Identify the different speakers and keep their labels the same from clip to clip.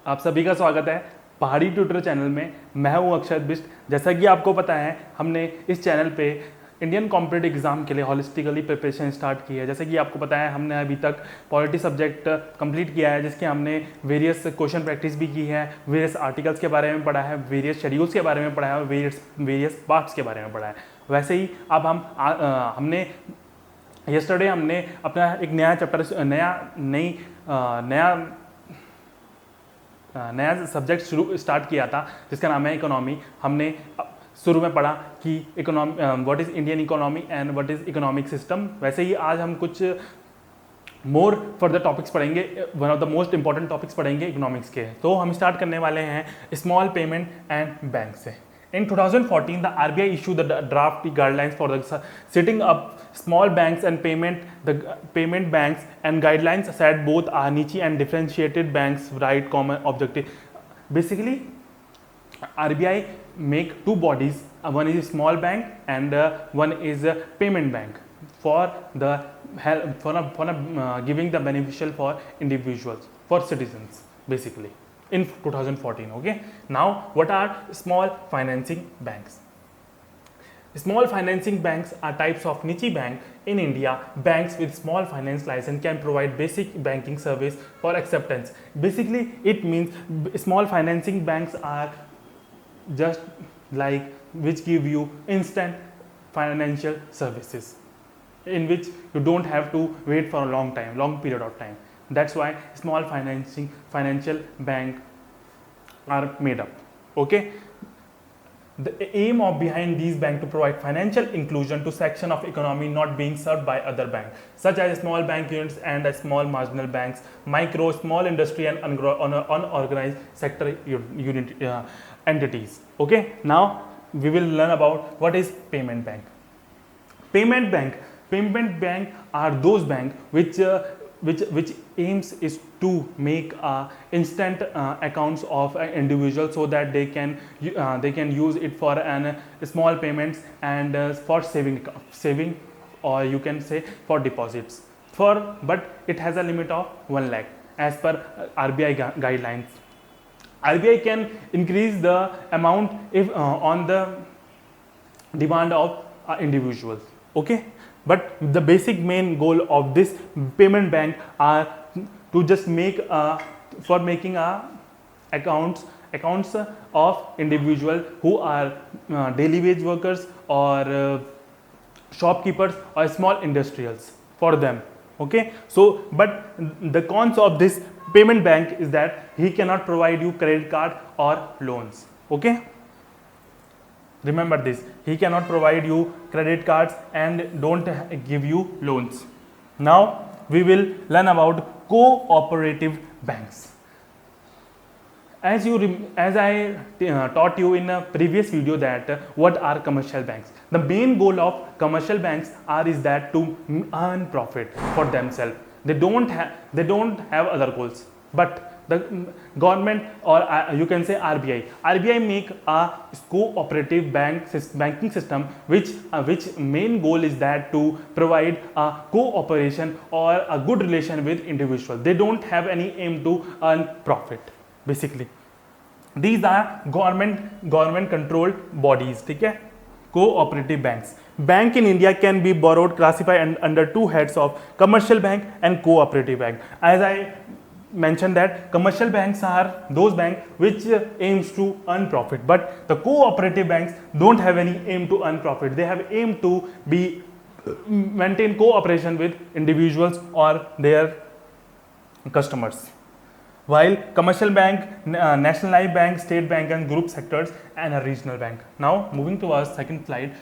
Speaker 1: आप सभी का स्वागत है पहाड़ी ट्यूटर चैनल में। मैं हूं अक्षत बिष्ट। जैसा कि आपको पता है, हमने इस चैनल पे इंडियन कॉम्पिटिटिव एग्जाम के लिए हॉलिस्टिकली प्रिपरेशन स्टार्ट की है। जैसे कि आपको पता है, हमने अभी तक पॉलिटी सब्जेक्ट कंप्लीट किया है, जिसके हमने वेरियस क्वेश्चन प्रैक्टिस भी की है, वेरियस आर्टिकल्स के बारे में पढ़ा है, वेरियस शेड्यूल्स के बारे में पढ़ा है और वेरियस पार्ट्स के बारे में पढ़ा है। वैसे ही अब हमने यस्टरडे हमने अपना एक नया चैप्टर नया सब्जेक्ट स्टार्ट किया था, जिसका नाम है इकोनॉमी। हमने शुरू में पढ़ा कि what is Indian economy and what is economic system. वैसे ही आज हम कुछ मोर फर्दर टॉपिक्स पढ़ेंगे, one of the most important topics पढ़ेंगे इकोनॉमिक्स के। तो हम स्टार्ट करने वाले हैं स्मॉल पेमेंट एंड बैंक से। In 2014, the RBI issued the draft guidelines for the setting up small banks and payment banks, and guidelines said both are niche and differentiated banks right common objective. Basically, RBI make two bodies. One is a small bank and one is a payment bank for the help for giving the beneficial for individuals, for citizens, basically. In 2014, okay. Now, what are small financing banks? Small financing banks are types of niche bank in India. Banks with small finance license can provide basic banking service for acceptance. Basically, it means small financing banks are just like which give you instant financial services, in which you don't have to wait for a long period of time. That's why small financial bank are made up. Okay. The aim of behind these banks to provide financial inclusion to section of economy not being served by other banks, such as small bank units and small marginal banks, micro, small industry and unorganized sector entities. Okay. Now we will learn about what is payment bank. Payment bank are those banks which aims is to make instant accounts of an individual, so that they can use it for small payments and for saving, or you can say for deposits. But it has a limit of 1 lakh as per RBI guidelines. RBI can increase the amount if on the demand of individuals. Okay. But the basic main goal of this payment bank are to just making accounts of individual who are daily wage workers or shopkeepers or small industrials for them. Okay. So, but the cons of this payment bank is that he cannot provide you credit card or loans. Okay. Remember this, he cannot provide you credit cards and don't give you loans. Now we will learn about cooperative banks. As I taught you in a previous video that what are commercial banks. The main goal of commercial banks is that to earn profit for themselves. They don't have other goals. But the government, or you can say RBI make a cooperative banking system which main goal is that to provide a cooperation or a good relation with individuals. They don't have any aim to earn profit. Basically, these are government controlled bodies. ठीक है, cooperative banks. Bank in India can be classified under two heads of commercial bank and cooperative bank. As I mentioned that commercial banks are those banks which aims to earn profit, but the cooperative banks don't have any aim to earn profit. They have aim to maintain cooperation with individuals or their customers. While commercial bank, nationalized bank, state bank and group sectors and a regional bank. Now moving to our second slide,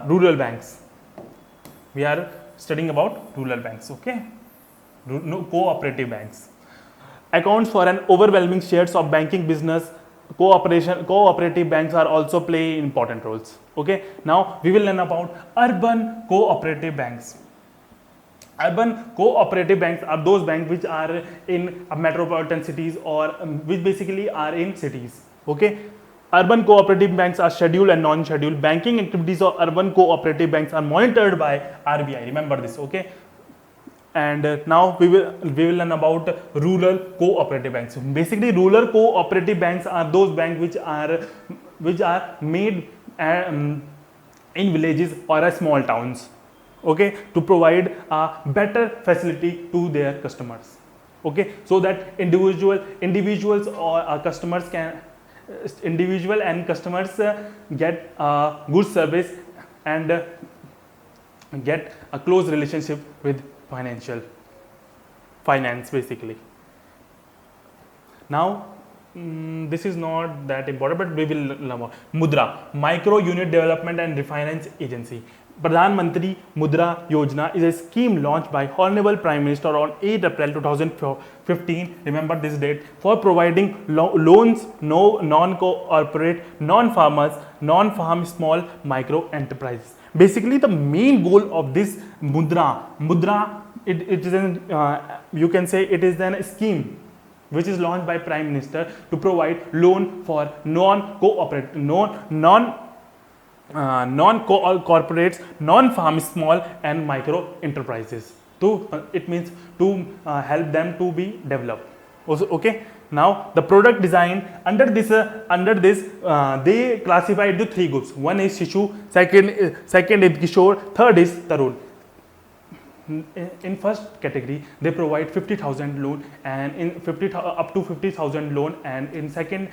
Speaker 1: rural banks. We are studying about rural banks. Okay, cooperative banks. Accounts for an overwhelming shares of banking business. Cooperative banks are also play important roles. Okay. Now we will learn about urban cooperative banks. Urban cooperative banks are those banks which are in metropolitan cities or which basically are in cities. Okay. Urban cooperative banks are scheduled and non-scheduled. Banking activities of urban cooperative banks are monitored by RBI. Remember this. Okay. and now we will learn about rural cooperative banks. Basically, rural cooperative banks are those banks which are made in villages or small towns, okay, to provide a better facility to their customers, okay, so that individuals or customers can individual and customers get good service and get a close relationship with finance basically. Now this is not that important, but we will learn about Mudra, Micro Unit Development and Refinance Agency. Pradhan Mantri Mudra Yojana is a scheme launched by Honorable Prime Minister on 8 April 2015. Remember this date, for providing loans non-corporate, non-farmers, non-farm small micro enterprises. Basically, the main goal of this Mudra, it is an you can say it is a scheme which is launched by Prime Minister to provide loan for non-corporates, non-farm small and micro enterprises. It means to help them to be developed. Also, okay. Now the product design under this they classify into 3 groups. One is Shishu, second is Kishore, third is Tarun. In first category they provide 50,000 loan and up to 50,000 loan, and in second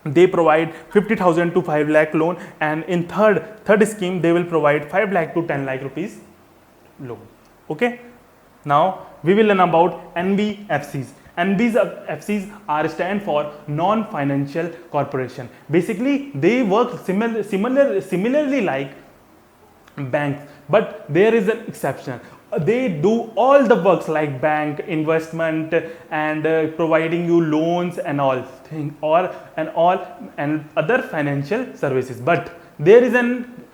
Speaker 1: they provide 50,000 to 5 lakh loan, and in third scheme they will provide 5 lakh to 10 lakh rupees loan. Okay. Now we will learn about NBFCs. NBFCs are stand for non-financial corporation. Basically, they work similarly like banks, but there is an exception. They do all the works like bank, investment, and providing you loans and all things, and other financial services. But there is an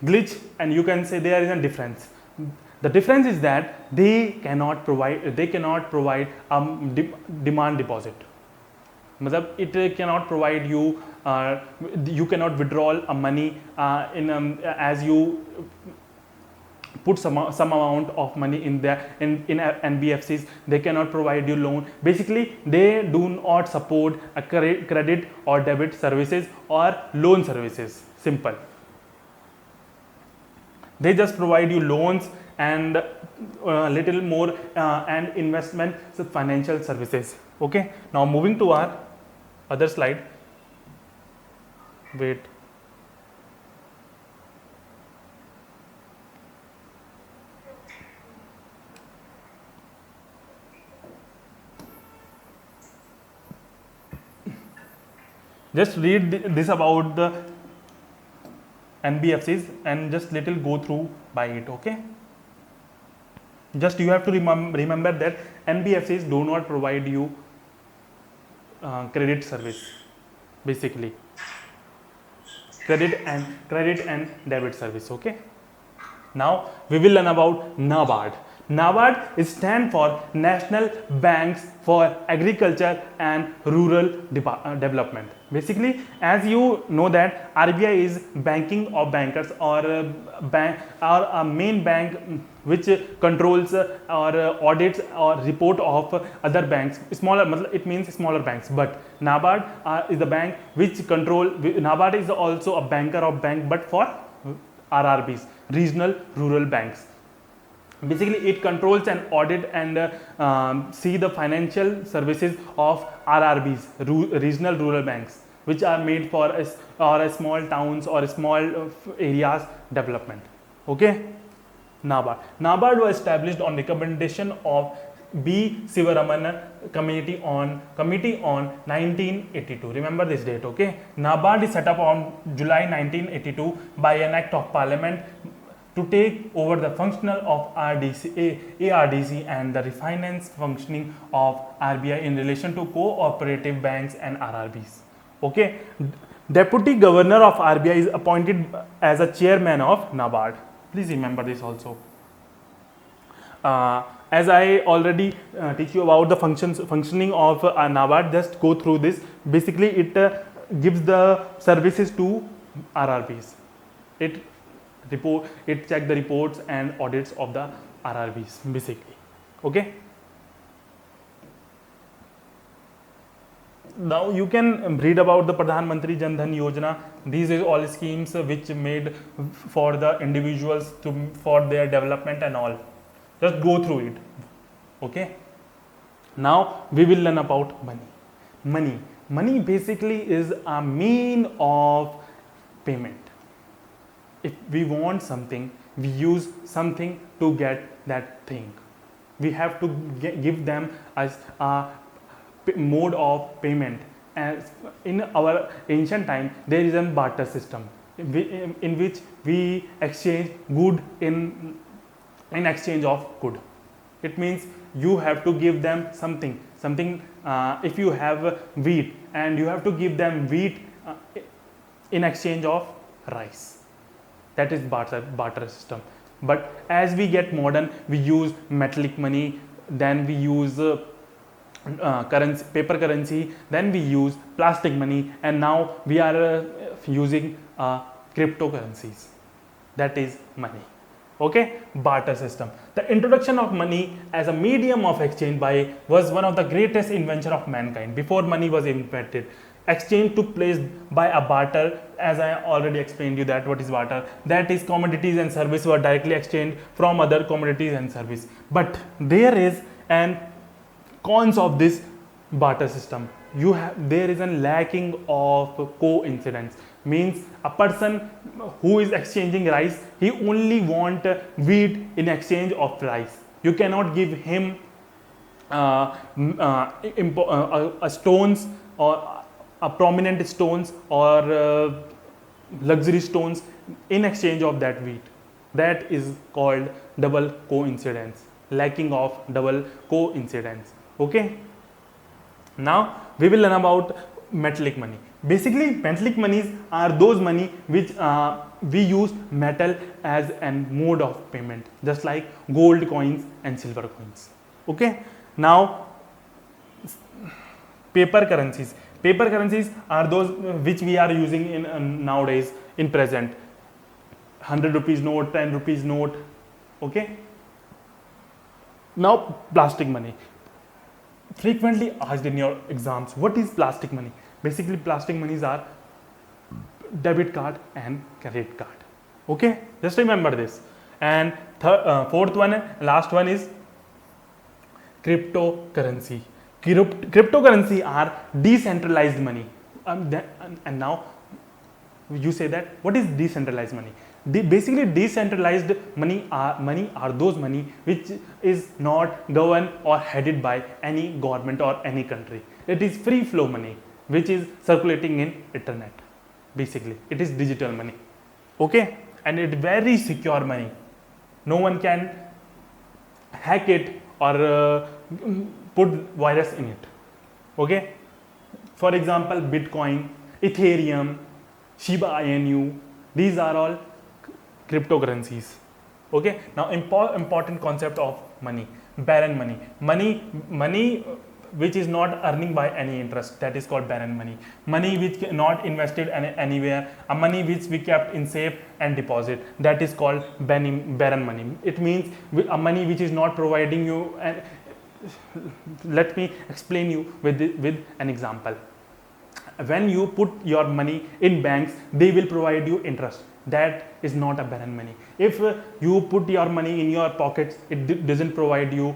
Speaker 1: glitch, and you can say there is a difference. The difference is that they cannot provide demand deposit. Matlab, it cannot provide you you cannot withdraw a money as you put some amount of money in NBFCs. They cannot provide you loan. Basically, they do not support a credit or debit services or loan services. Simple. They just provide you loans and little more and investment financial services. Okay. Now moving to our other slide. Wait. Just read this about the NBFCs and just little go through by it. Okay. Just you have to remember that NBFCs do not provide you credit service, basically credit and debit service. Okay. Now we will learn about NABARD. NABARD is stand for National Banks for Agriculture and Rural Development. Basically, as you know that RBI is banking of bankers or a main bank which controls or audits or report of other banks. Smaller, it means smaller banks. But NABARD is the bank which control. NABARD is also a banker of bank, but for RRBs, regional rural banks. Basically, it controls and audit and see the financial services of RRBs, regional rural banks, which are made for a small towns or small areas development. Okay. NABARD was established on recommendation of B. Sivaraman Committee on 1982. Remember this date. Okay. NABARD is set up on July 1982 by an act of Parliament to take over the functional of ARDC and the refinance functioning of RBI in relation to cooperative banks and RRBs. Okay. Deputy Governor of RBI is appointed as a chairman of NABARD. Please remember this also. As I already teach you about the functioning of NABARD, just go through this. Basically, it gives the services to RRBs. It check the reports and audits of the RRBs basically. Okay. Now you can read about the Pradhan Mantri Jan Dhan Yojana. These are all schemes which made for the individuals for their development and all. Just go through it. Okay. Now we will learn about money. Money basically is a mean of payment. If we want something, we use something to get that thing. We have to give them as a mode of payment. As in our ancient time, there is a barter system in which we exchange good in exchange of good. It means you have to give them something. If you have wheat, and you have to give them wheat in exchange of rice. That is barter system. But as we get modern, we use metallic money, then we use paper currency, then we use plastic money, and now we are using cryptocurrencies. That is money. Okay, barter system. The introduction of money as a medium of exchange was one of the greatest invention of mankind. Before money was invented, exchange took place by a barter. As I already explained you that what is barter, that is commodities and service were directly exchanged from other commodities and service. But there is an cons of this barter system. There is a lacking of coincidence. Means a person who is exchanging rice, he only want wheat in exchange of rice. You cannot give him stones or prominent stones or luxury stones in exchange of that wheat. That is called double coincidence, lacking of double coincidence. Okay. Now we will learn about metallic money. Basically, metallic monies are those money which we use metal as a mode of payment, just like gold coins and silver coins. Okay. Now paper currencies. Paper currencies are those which we are using in nowadays in present. 100 rupees note, 10 rupees note. Okay. Now plastic money. Frequently asked in your exams, what is plastic money? Basically, plastic monies are debit card and credit card. Okay, just remember this. And fourth one, last one is cryptocurrency. Cryptocurrency are decentralized money. And now you say that what is decentralized money? Basically, decentralized money are those money which is not governed or headed by any government or any country. It is free flow money which is circulating in internet. Basically, it is digital money. Okay, and it very secure money. No one can hack it or put virus in it. Okay, for example, Bitcoin, Ethereum, Shiba Inu, these are all cryptocurrencies. Okay, now important concept of money, barren money. Money which is not earning by any interest, that is called barren money. Money which not invested anywhere, a money which we kept in safe and deposit, that is called barren money. It means a money which is not providing you. And let me explain you with an example. When you put your money in banks, they will provide you interest. That is not a barren money. If you put your money in your pockets, it doesn't provide you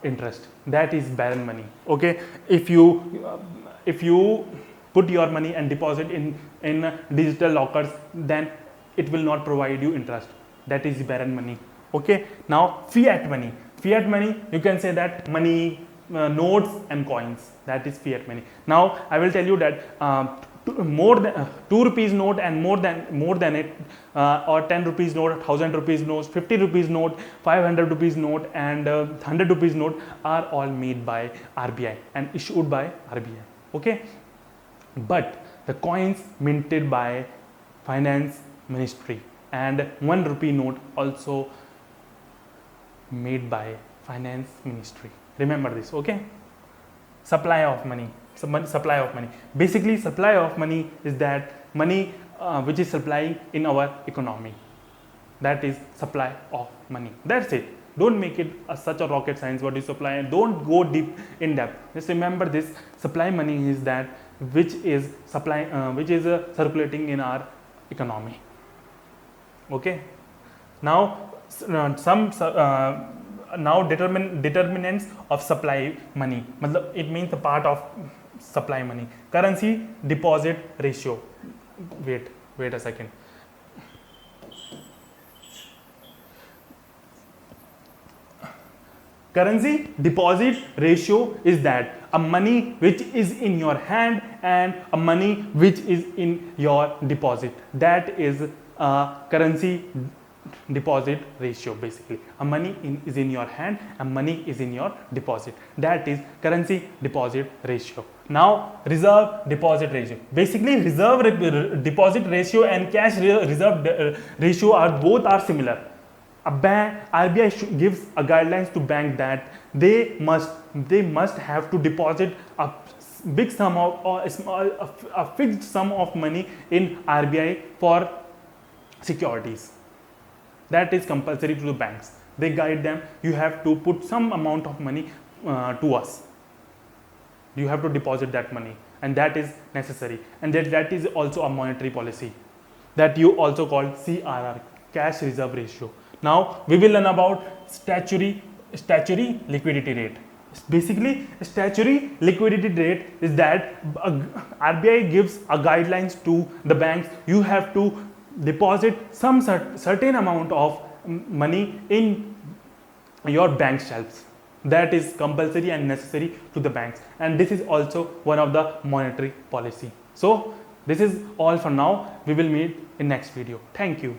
Speaker 1: interest. That is barren money. Okay, if you put your money and deposit in digital lockers, then it will not provide you interest. That is barren money. Okay, now fiat money. Fiat money, you can say that money, notes and coins, that is fiat money. Now I will tell you that more than 2 rupees note and more than it, or 10 rupees note, 1000 rupees note, 50 rupees note, 500 rupees note and 100 rupees note are all made by RBI and issued by RBI. Okay, but the coins minted by finance ministry and 1 rupee note also made by finance ministry. Remember this. Okay, supply of money. Basically, supply of money is that money which is supplying in our economy. That is supply of money. That's it. Don't make it such a rocket science what is supply, and don't go deep in depth. Just remember this: supply money is that which is circulating in our economy. Okay. Now now determinants of supply money. It means the part of supply money. Currency deposit ratio. Wait a second. Currency deposit ratio is that a money which is in your hand and a money which is in your deposit. That is a currency deposit ratio. Basically, a money is in your hand and money is in your deposit. That is currency deposit ratio. Now reserve deposit ratio. Basically, reserve deposit ratio and cash reserve ratio are both similar. RBI gives a guidelines to bank that they must have to deposit a big sum of or a fixed sum of money in RBI for securities. That is compulsory to the banks. They guide them. You have to put some amount of money to us. You have to deposit that money, and that is necessary. And that is also a monetary policy that you also call CRR, cash reserve ratio. Now we will learn about statutory liquidity rate. Basically, statutory liquidity rate is that RBI gives a guidelines to the banks. You have to deposit some certain amount of money in your bank shelves. That is compulsory and necessary to the banks, and this is also one of the monetary policy. So this is all for now. We will meet in next video. Thank you.